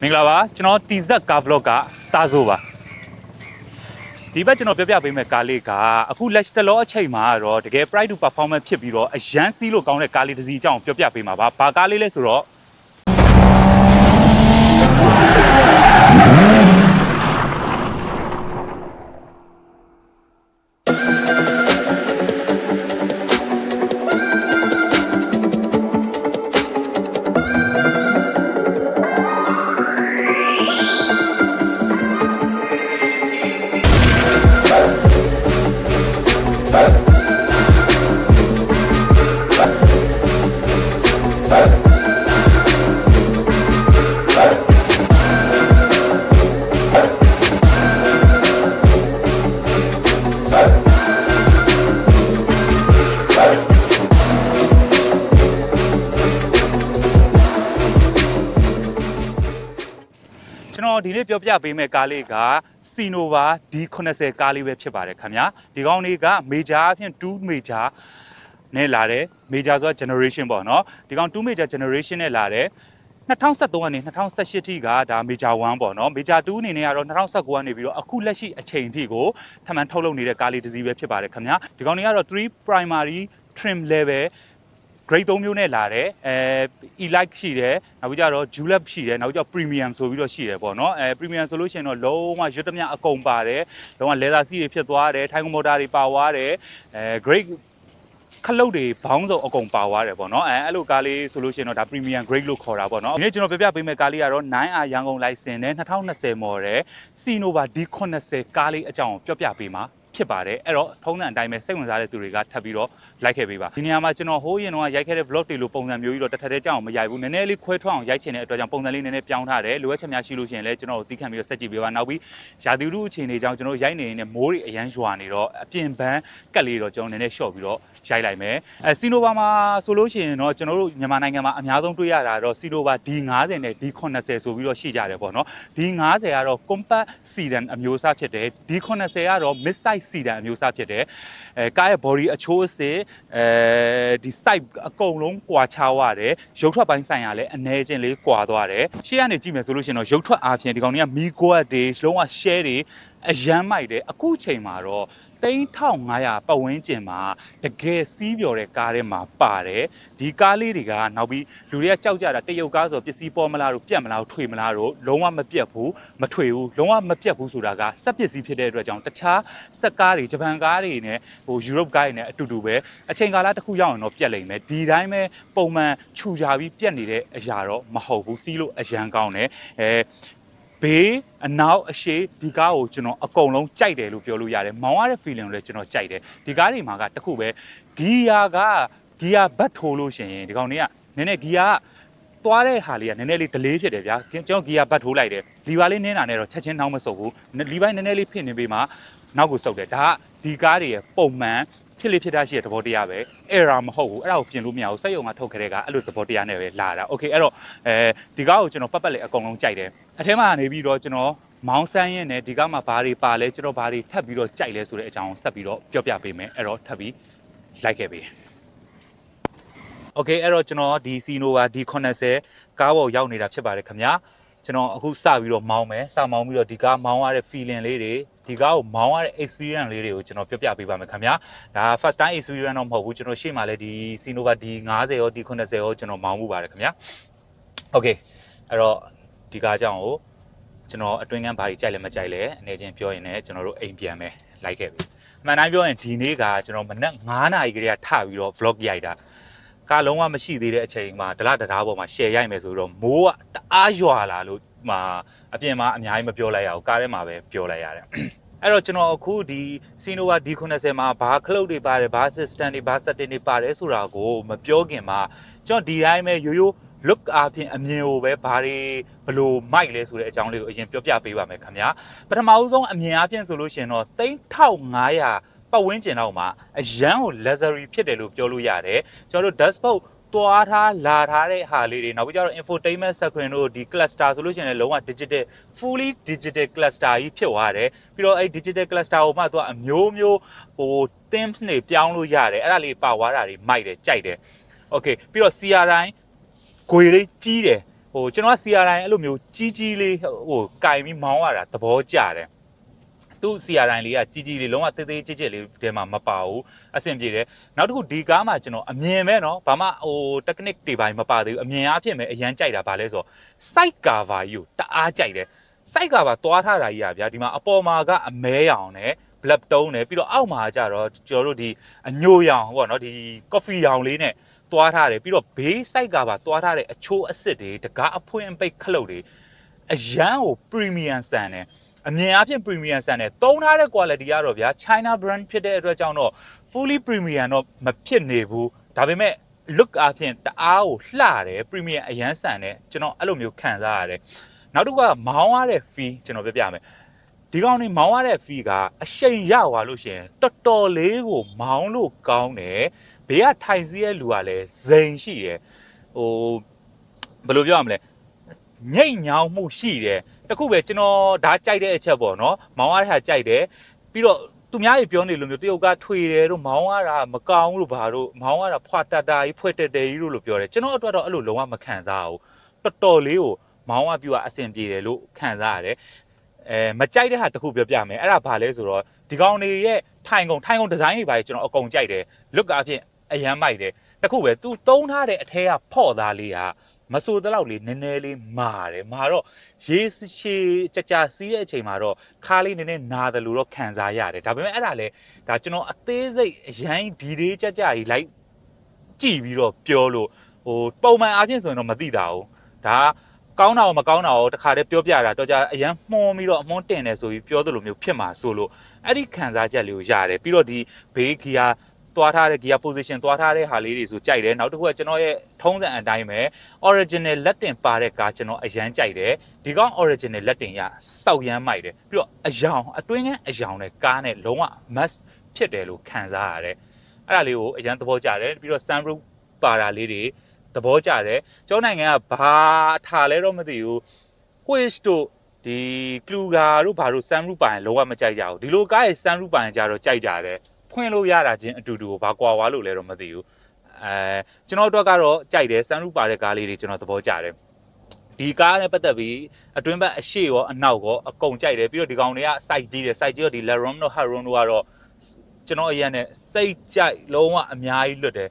မင်္ဂလာပါကျွန်တော်တီဇက်ကား vlog ကတာဆိုပါဒီဘက်ကျွန်တော်ပြပေးမယ့်ကားလေးကအခုလက်တလောအချိန်မှာတော့တကယ် pride to performance ဖြစ်ပြီးတော့အရန်စီးလို့ကောင်းတဲ့ကားလေးတစ်စီးအကြောင်းပြပေးမှာပါဘာကားလေးလဲဆိုတော့ဒီနေ့ပြောပြပေးမယ့်ကားလေးက Sinova D80 ကားလေးပဲဖြစ်ပါတယ်ခင်ဗျာဒီကောင်လေးက major အဖြစ်2 major နဲ့လာတယ် major ဆိုတာ generation ပေါ့နော်ဒီကောင်2 major generation နဲ့လာတယ်2013ကနေ2018ထိကဒါ major 1ပေါ့နော် major 2အနေနဲ့ကတော့2019ကနေပြီးတော့အခုလက်ရှိအချိန်ထိကိုထပ်မံထုတ်လုပ်နေတဲ့ကားလေးတစ်စီးပဲဖြစ်ပါတယ်ခင်ဗျာဒီကောင်လေးကတော့3 primary trim level grade 3မျိုးနဲ့လာတယ်elite ရှိတယ်နောက်ပြီးကြတော့ julep ရှိတယ်နောက်ပြီးကြတော့ premium ဆိုပြီးတော့ရှိတယ်ပေါ့နော်premium ဆိုလို့ရှိရင်တော့လုံးဝရွတ်သမျှအကုန်ပါတယ်လုံးဝ leather seat တွေဖြစ်သွားတယ် ထိုင်ကွန်မော်တာတွေပါသွားတယ်grade ခလုတ်တွေဘောင်းစုံအကုန်ပါသွားတယ်ပေါ့နော်အဲ့လိုကားလေးဆိုလို့ရှိရင်တော့ဒါ premium grade လို့ခေါ်တာပေါ့နော်ဒီနေ့ကျွန်တော်ပြပေးမယ့်ကားလေးကတော့ 9R ရန်ကုန် license နဲ့2020 model Sinova D80 ကားလေးအကြောင်းပြောပြပေးမှာဖြစ်ပါတယ်အဲ့တော့ထုံးစံအတိုင်းပဲစိတ်ဝင်စားတဲ့သူတွေကထပ်ပြီးတော့လိုက်ခဲ့ပေးပါဒီနေရာမှာကျွန်တော်ဟိုးရင်တော့ရိုက်ခဲ့တဲ့ vlog တွေလိုပုံစံမျိုးကြီးတော့တစ်ထက်တည်းကြောင်မရိုက်ဘူးနည်းနည်းလေးခွဲထွက်အောင်ရိုက်ချင်တဲ့အတွက်ကြောင့်ပုံစံလေးနည်းနည်းပြောင်းထားတယ်လိုအပ်ချက်များရှိလို့ရှိရင်လည်းကျွန်တော်တို့သိခံပြီးတော့ဆက်ကြည့်ပေးပါနောက်ပြီးရာသီဥတုအခြေအနေကြောင့်ကျွန်တော်ရိုက်နေနေမိုးတွေအရန်ရွာနေတော့အပြင်ပန်းကက်လေးတော့ကျွန်တော်နည်းနည်း short ပြီးတော့ရိုက်လိုက်မယ်Sinova မှာဆိုလို့ရှိရင်တော့ကျွန်တော်တို့မြန်မာနိုင်ငံမှာအများဆုံးတွေ့ရတာတော့ Sinova D50 နဲ့ D80 ဆိုပြီးတော့ရှိကြတယ်ပေါ့နော် D50 ကတော့ compact sedan အမျိုးအစားဖြစ်တယ် D80 ကတော့ mid size sedan အမျိုးအစားဖြစ်တယ်ကားရဲ့ body အချိုးအစစ်ဒီ site အကုန်လုံးကွာခြားသွားတယ်ရုပ်ထွက်ပိုင်းဆိုင်ရာလည်းအနေချင်းလေးကွာသွားတယ်ရှေ့ကနေကြည့်မယ်ဆိုလို့ရှိရင်တော့ရုပ်ထွက်အားဖြင့်ဒီကောင်တွေကမီကွက်တွေလုံးဝ share တွေအရန်မိုက်တယ်အခုချိန်မှာတော့3500ပတ်ဝန်းကျင်မှာတကယ်စီးပျော်တဲ့ကားထဲမှာပါတယ်ဒီကားလေးတွေကနောက်ပြီးလူတွေကကြောက်ကြတာတရုတ်ကားဆိုပစ္စည်းပေါ်မလားတို့ပြတ်မလားတို့ထွေမလားတို့လုံးဝမပြတ်ဘူးမထွေဘူးလုံးဝမပြတ်ဘူးဆိုတာကစက်ပစ္စည်းဖြစ်တဲ့အတွက်ကြောင့်တခြားစက်ကားတွေဂျပန်ကားတွေနဲ့ဟိုယူရိုပကားတွေနဲ့အတူတူပဲအချိန်ကာလတစ်ခုရောက်ရင်တော့ပြတ်လိမ့်မယ်ဒီတိုင်းပဲပုံမှန်ခြူကြပြီးပြတ်နေတဲ့အရာတော့မဟုတ်ဘူးစီးလို့အရန်ကောင်းတယ်ဘေးအနောက်အရှေ့ဒီကားကိုကျွန်တော်အကုန်လုံးကြိုက်တယ်လို့ပြောလို့ရတယ်မောင်းရတဲ့ feeling ကိုလည်းကျွန်တော်ကြိုက်တယ်ဒီကားတွေမှာကတခုပဲဂီယာဘတ်ထိုးလို့ရှိရင်ဒီကောင်တွေကနည်းနည်းဂီယာသွားတဲ့ဟာလေးကနည်းနည်းလေး delay ဖြစ်တယ်ဗျာကျွန်တော်ဂီယာဘတ်ထိုးလိုက်တယ်လီဗာလေးနင်းတာနဲ့တော့ချက်ချင်းနှောင်းမဆုပ်ဘူးလီဗာနည်းနည်းလေးဖြစ်နေပြီမှနောက်ကိုဆုပ်တယ်ဒါကဒီကားတွေရဲ့ပုံမှန်ဖြစ်လေဖြစ်တာရှိတဲ့သဘောတရားပဲ error မဟုတ်ဘူးအဲ့ဒါကိုပြင်လို့မရဘူးစက်ရုံကထုတ်ခဲ့တဲ့ကအဲ့လိုသဘောတရားနဲ့ပဲလာတာ okay အဲ့တော့ဒီကားကိုကျွန်တော်ပတ်လေအကုန်လုံးကြိုက်တယ်အထဲမှာနေပြီးတော့ကျွန်တော်မောင်းဆန်းရင်နဲ့ဒီကားမှာဘာတွေပါလဲကျွန်တော်ဘာတွေထပ်ပြီးတော့ကြိုက်လဲဆိုတဲ့အကြောင်းဆက်ပြီးတော့ပြောပြပေးမယ်အဲ့တော့ထပ်ပြီးလိုက်ခဲ့ပေးOkay အဲ့တော့ကျွန်တော်ဒီ Sinova D80 ကားပေါ်ရောက်နေတာဖြစ်ပါတယ်ခင်ဗျာကျွန်တော်အခုစပြီးတော့မောင်းမယ်စမောင်းပြီးတော့ဒီကားမောင်းရတဲ့ feeling လေးတွေဒီကားကိုမောင်းရတဲ့ experience လေးတွေကိုကျွန်တော်ပြောပြပေးပါမယ်ခင်ဗျာဒါ first time experience တော့မဟုတ်ဘူးကျွန်တော်ရှေ့မှာလည်းဒီ Sinova D50 ရော D80 ရောကျွန်တော်မောင်းမှုပါတယ်ခင်ဗျာ Okay အဲ့တော့ဒီကားကြောင့်ကိုကျွန်တော်အတွင်းကန်းဘာတွေကြိုက်လဲမကြိုက်လဲအနေချင်းပြောရင်လည်းကျွန်တော်တို့အိမ်ပြန်မယ်လိုက်ခဲ့ပြီအမှန်တိုင်းပြောရင်ဒီနေ့ကကျွန်တော်မနက်9နာရီကလေးကထပြီးတော့ vlog ရိုက်တာကားလုံးဝမရှိသေးတဲ့အချိန်မှာဒလတရားပေါ်မှာ share ရိုက်မယ်ဆိုတော့မိုးကတအားရွာလာလို့မှာအပြင်မှာအများကြီးမပြောလိုက်ရဘူးကားထဲမှာပဲပြောလိုက်ရတယ်အဲ့တော့ကျွန်တော်အခုဒီ Sinova D80 မှာဘာခလုတ်တွေပါတယ်ဘာ system တွေဘာ setting တွေပါတယ်ဆိုတာကိုမပြောခင်မှာကျွန်တော်ဒီတိုင်းပဲရိုးရိုး look အားဖြင့်အမြင်ကိုပဲဘာတွေဘလို့မိုက်လဲဆိုတဲ့အကြောင်းလေးကိုအရင်ပြောပြပေးပါမယ်ခင်ဗျာပထမဦးဆုံးအမြင်အားဖြင့်ဆိုလို့ရှိရင်တော့3500ပတ်ဝန်းကျင်တော့မှာအရန်ကို luxury ဖြစ်တယ်လို့ပြောလို့ရတယ်ကျွန်တော်တို့ dashboard သွားထားလာထားတဲ့ဟာလေးတွေနောက်ပြီးကျတော့ infotainment screen တို့ဒီ cluster ဆိုလို့ရှိရင်လည်းလုံးဝ digital fully digital cluster ကြီးဖြစ်သွားတယ်ပြီးတော့အဲ့ digital cluster ကိုမှသူကအမျိုးမျိုးဟို themes တွေပြောင်းလို့ရတယ်အဲ့ဒါလေးပါသွားတာတွေမိုက်တယ်ကြိုက်တယ် okay ပြီးတော့ CRI ဂွေလေးကြီးတယ် ကျွန်တော်က CRI အဲ့လိုမျိုးကြီးကြီးလေးကင်ပြီးမောင်းရတာသဘောကျတယ်သူ CRI လေးကကြီးကြီးလေးလုံးဝသေးသေးကြစ်ကြစ်လေးတဲမှာမပါဘူးအဆင်ပြေတယ်နောက်တစ်ခုဒီကားမှာကျွန်တော်အမြင်ပဲเนาะဘာမှtechnique တွေပိုင်းမပါသေးဘူးအမြင်အားဖြင့်ပဲအရန်ကြိုက်တာဗာလဲဆို side cover ကြီးကိုတအားကြိုက်တယ် side cover သွားထားတာကြီးอ่ะဗျာဒီမှာအပေါ်မှာကအမဲရောင်နဲ့ black tone နဲ့ပြီးတော့အောက်မှာကျတော့ကျွန်တော်တို့ဒီအညိုရောင်ပေါ့เนาะဒီ coffee ရောင်လေးနဲ့သွားထားတယ်ပြီးတော့ base side cover သွားထားတဲ့အချိုးအစ်စ်တွေတကားအဖွင့်ပိတ်ခလုတ်တွေအရန်ကို premium ဆန်တယ်အမြင်အဖြစ် premium ဆန်တယ်သုံးထားတဲ့ quality ကတော့ဗျာ China brand ဖြစ်တဲ့အတွက်ကြောင့်တော့ fully premium တော့မဖြစ်နေဘူးဒါပေမဲ့ look အဖြစ်တအားကိုလှတယ် premium အရန်ဆန်တယ်ကျွန်တော်အဲ့လိုမျိုးခံစားရတယ်နောက်တစ်ခုကမောင်းရတဲ့ fee ကျွန်တော်ပြပြမယ်ဒီကောင်နေမောင်းရတဲ့ fee ကအရှိန်ရသွားလို့ရှိရင်တော်တော်လေးကိုမောင်းလို့ကောင်းတယ်ဘေးကထိုင်စီးရဲ့လူကလည်းဇိမ်ရှိတယ်ဘယ်လိုပြောရမလဲညိတ်ညောင်းမှုရှိတယ်တခုပဲကျွန်တော်ဒါကြိုက်တဲ့အချက်ပေါ့နော်မောင်းရတဲ့ဟာကြိုက်တယ်ပြီးတော့သူများကြီးပြောနေလို့မျိုးတရုတ်ကထွေတယ်တို့မောင်းရတာမကောင်းလို့ဘာလို့မောင်းရတာဖွာတတာကြီးဖွဲ့တက်တယ်ကြီးလို့ပြောတယ်ကျွန်တော်အတွက်တော့အဲ့လိုလုံးဝမခံစားဘူးတော်တော်လေးကိုမောင်းရပြူကအဆင်ပြေတယ်လို့ခံစားရတယ်မကြိုက်တဲ့ဟာတခုပြောပြမယ်အဲ့ဒါဘာလဲဆိုတော့ဒီကောင်တွေရဲ့ထိုင်ကုန်ဒီဇိုင်းတွေပါကျွန်တော်အကုန်ကြိုက်တယ် look အဖြစ်အရန်မိုက်တယ်တခုပဲသူသုံးထားတဲ့အထဲကဖော့သားလေးကမဆိုးတလောက်လေးနည်းနည်းလေးမာတယ်မာတော့ရေးရှည်ကြစီးတဲ့အချိန်မှာတော့ခါလေးနည်းနည်းနာတယ်လို့တော့ခံစားရတယ်ဒါပေမဲ့အဲ့ဒါလေဒါကျွန်တော်အသေးစိတ်အရင်ဒီလေးကြကြီးလိုက်ကြည့်ပြီးတော့ပြောလို့ပုံမှန်အားဖြင့်ဆိုရင်တော့မသိတာဘူးဒါကောင်းတာရောမကောင်းတာရောတခါတည်းပြောပြတာတော့ကြအရန်မှွန်ပြီးတော့အမွှန်းတင်တယ်ဆိုပြီးပြောသလိုမျိုးဖြစ်မှာဆိုလို့အဲ့ဒီခံစားချက်လေးကိုရတယ်ပြီးတော့ဒီဘေးဂီယာသွားထားတဲ့ gear position သွားထားတဲ့ဟာလေးတွေဆိုကြိုက်တယ်နောက်တစ်ခုကကျွန်တော်ရဲ့ထုံးစံအတိုင်းပဲ original လက်တင်ပါတဲ့ကားကျွန်တော်အရန်ကြိုက်တယ်ဒီကောင် original လက်တင်ရစောက်ရမ်းမိုက်တယ်ပြီးတော့အယောင်အတွင်းကအယောင်နဲ့ကားနဲ့လုံးဝ must ဖြစ်တယ်လို့ခံစားရတယ်အဲ့ဒါလေးကိုအရန်သဘောကျတယ်ပြီးတော့ sunroof ပါတာလေးတွေသဘောကျတယ်ကျောင်းနိုင်ငံကဘာထားလဲတော့မသိဘူး quiz တို့ဒီ Kluger တို့ဘာတို့ sunroof ပါရင်လုံးဝမကြိုက်ကြဘူးဒီလိုကားရဲ့ sunroof ပါရင်ကြတော့ကြိုက်ကြတယ်ဖွင့်လို့ရတာချင်းအတူတူကိုဘာကွာွားလို့လဲတော့မသိဘူးကျွန်တော်တို့ကတော့ကြိုက်တယ်စမ်းရူပါတဲ့ကားလေးတွေကျွန်တော်သဘောကျတယ်ဒီကားနဲ့ပတ်သက်ပြီးအတွင်းဘက်အရှိရောအနောက်ရောအကုန်ကြိုက်တယ်ပြီးတော့ဒီကောင်တွေက site ကြီးတယ် site ကြီးတော့ဒီ Larum တို့ Harum တို့ကတော့ကျွန်တော်အရင်နဲ့စိတ်ကြိုက်လုံးဝအများကြီးလွတ်တယ်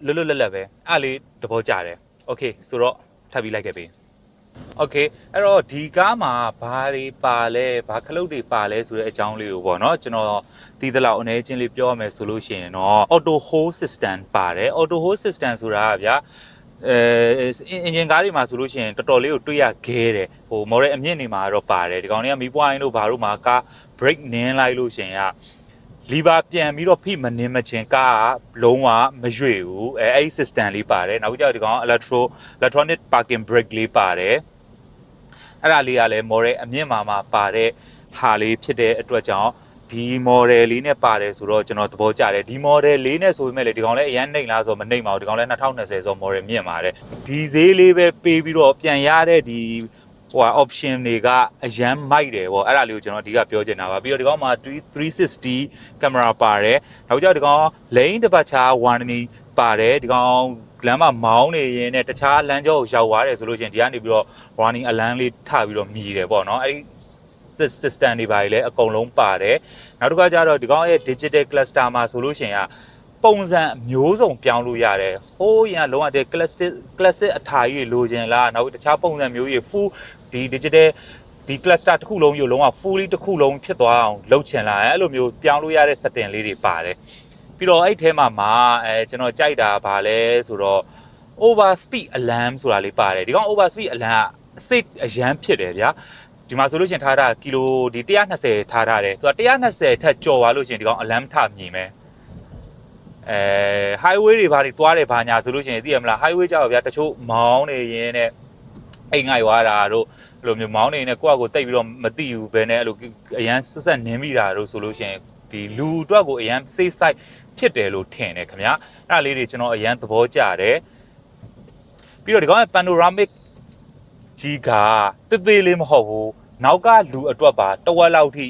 လွတ်လပ်ပဲအဲ့လေးသဘောကျတယ် okay ဆိုတော့ထပ်ပြီးလိုက်ခဲ့ပြီOkay အဲ့တော့ဒီကားမှာဘာတွေပါလဲဘာခလုတ်တွေပါလဲဆိုတဲ့အကြောင်းလေးကိုပေါ့နော်ကျွန်တော်ဒီတလောက်အနေချင်းလေးပြောရမယ်ဆိုလို့ရှိရင်တော့ auto hold system ပါတယ် auto hold system ဆိုတာကဗျာအင်ဂျင်ကားတွေမှာဆိုလို့ရှိရင်တော်တော်လေးကိုတွေ့ရခဲတယ်model အမြင့်နေမှာတော့ပါတယ်ဒီကောင်တွေကမီးပွိုင်းတို့ဘာတို့မှာကား brake နင်းလိုက်လို့ရှိရင်ကလီဗာပြန်ပြီးတော့ဖိမနင်းမချင်းကားကလုံးဝမရွေ့ဘူးအဲ့ system လေးပါတယ်နောက်ကြတော့ဒီကောင် electronic parking brake လေးပါတယ်အဲ့ဒါလေးကလည်း model အမြင့်မှာပါတဲ့ဟာလေးဖြစ်တဲ့အတွက်ကြောင့်ဒီ model လေးနဲ့ပါတယ်ဆိုတော့ကျွန်တော်သဘောကျတယ်ဒီ model လေးနဲ့ဆိုပေမဲ့လေဒီကောင်လည်းအရင်နှိမ့်လားဆိုမနှိမ့်ပါဘူးဒီကောင်လည်း2020ဆို model မြင့်ပါတယ်ဒီဈေးလေးပဲပေးပြီးတော့ပြန်ရတဲ့ဒီoption တွေကအရန်မိုက်တယ်ပေါ့အဲ့ဒါလေးကိုကျွန်တော်အဓိကပြောချင်တာပါပြီးတော့ဒီကောင်မှာ360 camera ပါတယ်နောက်ကြတော့ဒီကောင် lane departure warning ပါတယ်ဒီကောင်လမ်းမှာမောင်းနေရင်နဲ့တခြားလမ်းကြောကိုရောက်သွားတယ်ဆိုလို့ချင်းဒီကနေပြီးတော့ warning alarm လေးထပြီးတော့မြည်တယ်ပေါ့နော်အဲ့ဒီ system တွေပါလေအကုန်လုံးပါတယ်နောက်တစ်ခါကျတော့ဒီကောင်ရဲ့ digital cluster မှာဆိုလို့ရှိရင်ပုံစံမျိုးစုံပြောင်းလို့ရတယ်ဟိုးရန်လုံးဝတဲ့ classic အထာကြီးလိုချင်လားနောက်တခြားပုံစံမျိုးကြီး full ဒီ digital ဒီ cluster တစ်ခုလုံးယူလုံးဝ fully တစ်ခုလုံးဖြစ်သွားအောင်လုပ်ချင်လားအဲ့လိုမျိုးပြောင်းလို့ရတဲ့ setting လေးတွေပါတယ်ပြီးတော့အဲ့ထဲမှာကျွန်တော်ကြိုက်တာဗာလဲဆိုတော့ over speed alarm ဆိုတာလေးပါတယ်ဒီကောင် over speed alarm အစိတ်အရန်ဖြစ်တယ်ဗျာဒီမှာဆိုလို့ရှင်ထားတာကီလိုဒီ120ထားတယ်သူက120ထက်ကျော်သွားလို့ရှင်ဒီကောင် alarm ထမြင်မယ်highway တွေဘာတွေသွားတယ်ဘာညာဆိုလို့ရှင်သိရမလား highway ကြောက်ဗျာတချို့မောင်းနေရင်းနဲ့အိမ်ငိုက်သွားတာတို့အဲ့လိုမျိုးမောင်းနေနေကိုယ့်အကိုတိတ်ပြီးတော့မသိဘူးဘယ်နဲ့အဲ့လိုအရန်ဆက်နင်းမိတာတို့ဆိုလို့ရှင်ဒီလူအတွက်ကိုအရန် safe side ဖြစ်တယ်လို့ထင်တယ်ခင်ဗျာအဲ့ဒါလေးတွေကျွန်တော်အရန်သဘောကျတယ်ပြီးတော့ဒီကောင်က panoramic ကြီးကသေးလေးမဟုတ်ဘူးနောက်ကလူအတွက်ပါတဝက်လောက်ထိ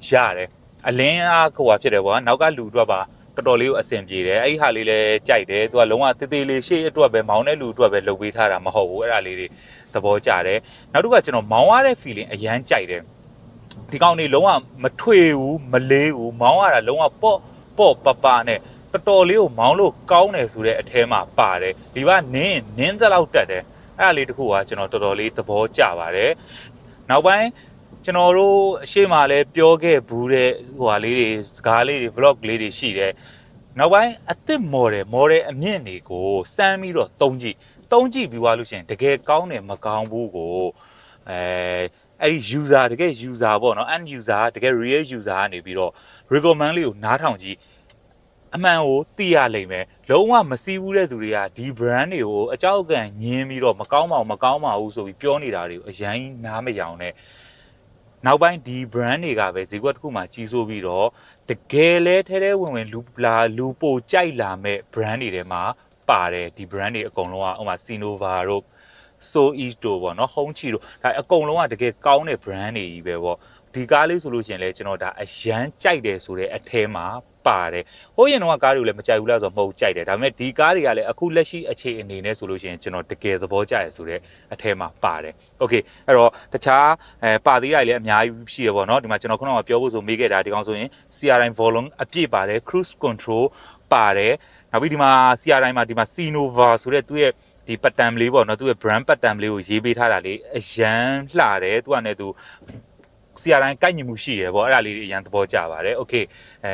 ရတယ်အလင်းအားကိုဖြစ်တယ်ပေါ့နောက်ကလူအတွက်ပါ တော်တော်လေးကိုအဆင်ပြေတယ်အဲ့ဒီဟာလေးလည်းကြိုက်တယ်သူကလုံးဝတေးသေးလေးရှေ့အတွက်ပဲမောင်းတဲ့လူအတွက်ပဲလုပ်ပေးထားတာမဟုတ်ဘူးအဲ့ဒါလေးတွေသဘောကျတယ်နောက်တစ်ခုကကျွန်တော်မောင်းရတဲ့ feeling အရန်ကြိုက်တယ်ဒီကောင်တွေလုံးဝမထွေဘူးမလေးဘူးမောင်းရတာလုံးဝပေါ့ပနဲ့တော်တော်လေးကိုမောင်းလို့ကောင်းတယ်ဆိုတဲ့အထဲမှာပါတယ်ဒီကနင်းသလောက်တက်တယ်အဲ့ဒါလေးတခုကကျွန်တော်တော်တော်လေးသဘောကျပါတယ်နောက်ပိုင်းကျွန်တော်တို့အရှိမလည်းပြောခဲ့ဘူးတဲ့ဟိုဟာလေးတွေစကားလေးတွေ vlog လေးတွေရှိတယ်နောက်ပိုင်းအသစ် model အမြင့်တွေကိုစမ်းပြီးတော့တုံးကြည့်ပြီးသွားလို့ရှိရင်တကယ်ကောင်းတယ်မကောင်းဘူးကိုအဲ့ဒီ user တကယ် user ပေါ့နော် end user တကယ် real user ကနေပြီးတော့ recommend လေးကိုနားထောင်ကြည့်အမှန်ကိုသိရလိမ့်မယ်လုံးဝမစည်းဘူးတဲ့သူတွေကဒီ brand တွေကိုအကြောက်အကန်ညင်းပြီးတော့မကောင်းပါဘူးဆိုပြီးပြောနေတာတွေကိုအရင်နားမရောင်နဲ့နောက်ပိုင်းဒီ brand တွေကပဲဈေးကွက်တစ်ခုမှာကြီးစိုးပြီးတော့တကယ်လဲထဲဝင်လူပိုကြိုက်လာမဲ့ brand တွေထဲမှာပါတယ်ဒီ brand တွေအကုန်လုံးကဥပမာ Sinova တို့ So East တို့ပေါ့နော် Hongqi တို့ဒါအကုန်လုံးကတကယ်ကောင်းတဲ့ brand တွေကြီးပဲပေါ့ဒီကားလေးဆိုလို့ရှိရင်လည်းကျွန်တော်ဒါအရန်ကြိုက်တယ်ဆိုတဲ့အထဲမှာပါတယ်ဟိုရင်တော့ကားတွေကိုလည်းမကြိုက်ဘူးလားဆိုတော့မဟုတ်ကြိုက်တယ်ဒါပေမဲ့ဒီကားတွေကလည်းအခုလက်ရှိအခြေအနေနဲ့ဆိုလို့ရှိရင်ကျွန်တော်တကယ်သဘောကျရဆိုတဲ့အထဲမှာပါတယ်โอเคအဲ့တော့တခြားပါသေးတာတွေလည်းအများကြီးရှိရပေါ့နော်ဒီမှာကျွန်တော်ခုနကပြောဖို့ဆိုမေးခဲ့တာဒီကောင်ဆိုရင် CRI volume အပြည့်ပါတယ် cruise control ပါတယ်နောက်ပြီးဒီမှာ CRI မှာဒီမှာ Sinova ဆိုတဲ့သူ့ရဲ့ဒီပတ်တန်လေးပေါ့နော်သူ့ရဲ့ brand ပတ်တန်လေးကိုရေးပေးထားတာလေးအရန်လှတယ်သူကလည်းသူCRI ကိုက်ညီမှုရှိရပေါ့အဲ့ဒါလေးတွေအရန်သဘောကျပါတယ်โอเคအ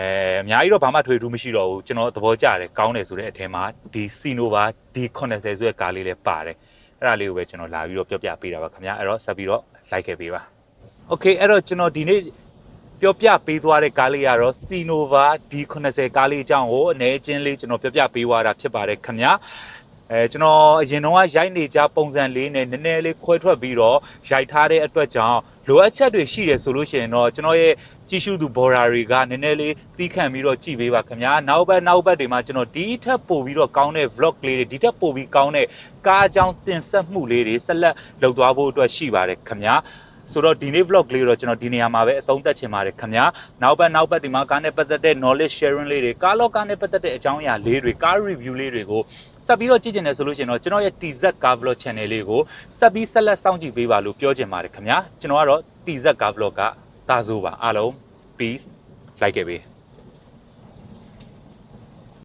များကြီးတော့ဘာမှထွေထူးမရှိတော့ဘူးကျွန်တော်သဘောကျတယ်ကောင်းတယ်ဆိုတဲ့အထက်မှာဒီ Sinova D80 ဆိုတဲ့ကားလေးလည်းပါတယ်အဲ့ဒါလေးကိုပဲကျွန်တော်လာပြီးတော့ပြောပြပေးတာပါခင်ဗျာအဲ့တော့ဆက်ပြီးတော့ like ခဲ့ပေးပါโอเคအဲ့တော့ကျွန်တော်ဒီနေ့ပြောပြပေးသွားတဲ့ကားလေးကတော့ Sinova D80 ကားလေးအကြောင်းကိုအနေချင်းလေးကျွန်တော်ပြောပြပေးသွားတာဖြစ်ပါတယ်ခင်ဗျာကျွန်တော်အရင်တော့ရိုက်နေကြပုံစံလေးနဲ့နည်းနည်းလေးခွဲထွက်ပြီးတော့ရိုက်ထားတဲ့အတွက်ကြောင့်လိုအပ်ချက်တွေရှိတယ်ဆိုလို့ရှိရင်တော့ကျွန်တော်ရဲ့ကြည့်ရှုသူဘော်ဒါတွေကနည်းနည်းလေးသီးခံပြီးတော့ကြည့်ပေးပါခင်ဗျာနောက်ဘက်တွေမှာကျွန်တော်ဒီထက်ပိုပြီးတော့ကောင်းတဲ့ vlog လေးတွေဒီထက်ပိုပြီးကောင်းတဲ့ကားအကြောင်းတင်ဆက်မှုလေးတွေဆက်လက်လုပ်သွားဖို့အတွက်ရှိပါတယ်ခင်ဗျာဆိုတော့ဒီနေ့ vlog လေးတော့ကျွန်တော်ဒီနေရာမှာပဲအဆုံးသတ်ချင်ပါတယ်ခင်ဗျာနောက်ဘက်ဒီမှာကားနဲ့ပတ်သက်တဲ့ knowledge sharing လေးတွေကားလောကနဲ့ပတ်သက်တဲ့အကြောင်းအရာလေးတွေကား review လေးတွေကိုဆက်ပြီးတော့ကြည့်ကျင်တယ်ဆိုလို့ရှိရင်တော့ကျွန်တော်ရဲ့ TZ Car Vlog channel လေးကိုဆက်လက်စောင့်ကြည့်ပေးပါလို့ပြောချင်ပါတယ်ခင်ဗျာကျွန်တော်ကတော့ TZ Car Vlog ကတာဆိုပါအားလုံး peace like ခဲ့ပေး